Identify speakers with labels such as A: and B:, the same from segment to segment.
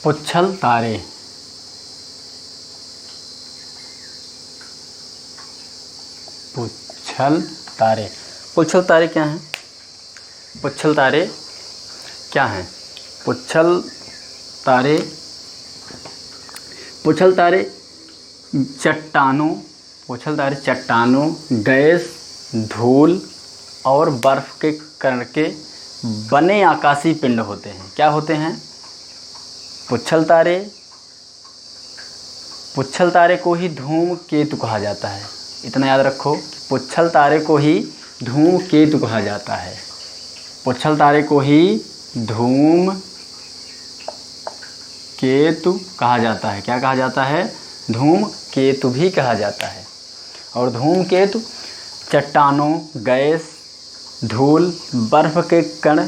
A: पुच्छल तारे। पुच्छल तारे। पुच्छल तारे क्या हैं? पुच्छल तारे क्या हैं? पुच्छल तारे चट्टानों पुच्छल तारे चट्टानों, गैस, धूल और बर्फ़ के कण के बने आकाशीय पिंड होते हैं। क्या होते हैं? पुच्छल तारे को ही धूमकेतु कहा जाता है। इतना याद रखो, पुच्छल तारे को ही धूमकेतु कहा जाता है। पुच्छल तारे को ही धूमकेतु कहा जाता है। क्या कहा जाता है? धूमकेतु भी कहा जाता है। और धूमकेतु चट्टानों, गैस, धूल, बर्फ़ के कण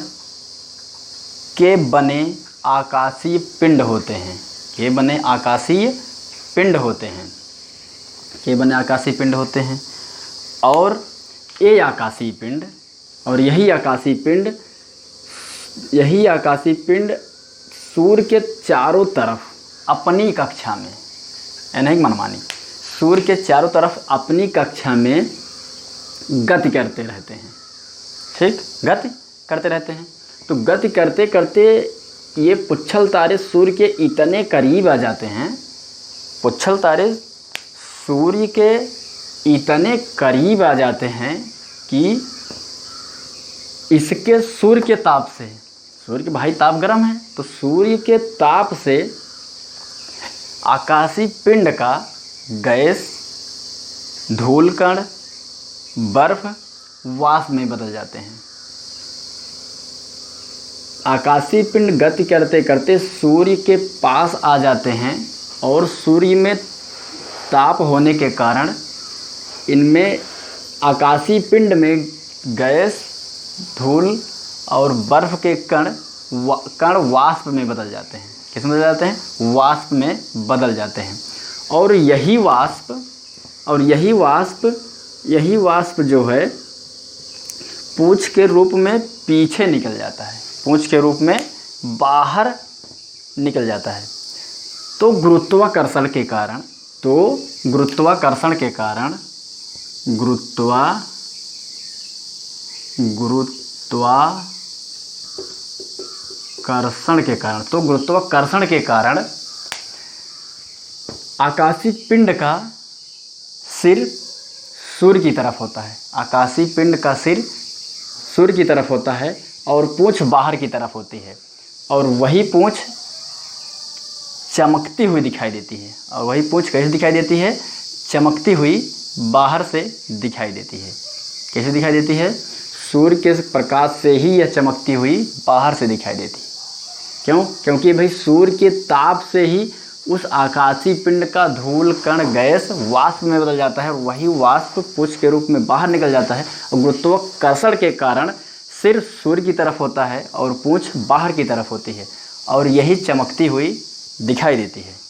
A: के बने आकाशीय पिंड होते हैं। के बने आकाशीय पिंड होते हैं। के बने आकाशीय पिंड होते हैं। और ये आकाशीय पिंड और यही आकाशीय पिंड सूर्य के चारों तरफ अपनी कक्षा में, नहीं मनमानी, सूर्य के चारों तरफ अपनी कक्षा में गति करते रहते हैं। ठीक, गति करते रहते हैं। तो गति करते करते ये पुच्छल तारे सूर्य के इतने करीब आ जाते हैं। पुच्छल तारे सूर्य के इतने करीब आ जाते हैं कि इसके सूर्य के ताप से, सूर्य के भाई ताप गर्म है, तो सूर्य के ताप से आकाशीय पिंड का गैस, धूल कण, बर्फ वाष्प में बदल जाते हैं। आकाशीय पिंड गति करते करते सूर्य के पास आ जाते हैं और सूर्य में ताप होने के कारण इनमें आकाशीय पिंड में गैस, धूल और बर्फ के कण वाष्प में बदल जाते हैं। किस में बदल जाते हैं? वाष्प में बदल जाते हैं। और यही वाष्प जो है पूंछ के रूप में पीछे निकल जाता है। पूंछ के रूप में बाहर निकल जाता है। तो गुरुत्वाकर्षण के कारण गुरुत्वाकर्षण के कारण आकाशीय पिंड का सिर सूर्य की तरफ होता है। आकाशीय पिंड का सिर सूर्य की तरफ होता है और पूंछ बाहर की तरफ होती है। और वही पूंछ चमकती हुई दिखाई देती है। और वही पूंछ कैसे दिखाई देती है? चमकती हुई बाहर से दिखाई देती है। कैसे दिखाई देती है? सूर्य के प्रकाश से ही यह चमकती हुई बाहर से दिखाई देती है। क्यों? क्योंकि भाई सूर्य के ताप से ही उस आकाशीय पिंड का धूल कण गैस वाष्प में बदल जाता है। वही वाष्प पूंछ के रूप में बाहर निकल जाता है। और गुरुत्वाकर्षण के कारण सिर सूर्य की तरफ होता है और पूंछ बाहर की तरफ होती है और यही चमकती हुई दिखाई देती है।